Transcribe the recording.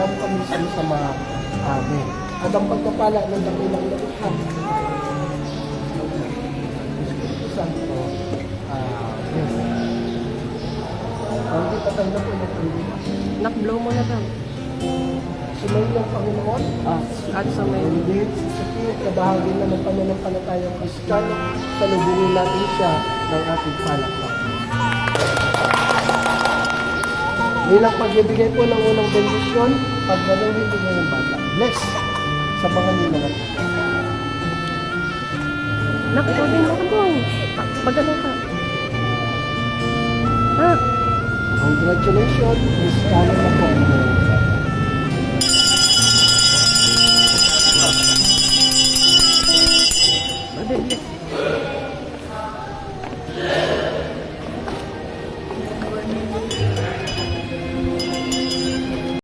Alam kami sa mga amin. At ang pagpapala ng dakilang lahat. Espiritu Santo. Ang kita tanggap po ng Panginoon. Nak-blow mo na daw. Sumayin ng Panginoon. At sa may... Hindi, sakit, kabahagi na ng pananampalatayang Kristiyano, salubungin natin siya ng ating palakpak. Nilang pagbibigay po ng unang bendisyon, pagdalawin din ng bata. Bless sa mga nilang. Nak, ikaw din nakabong. Pag-ano ka? Ha? Congratulations, Kristiyano na po. Mabilis.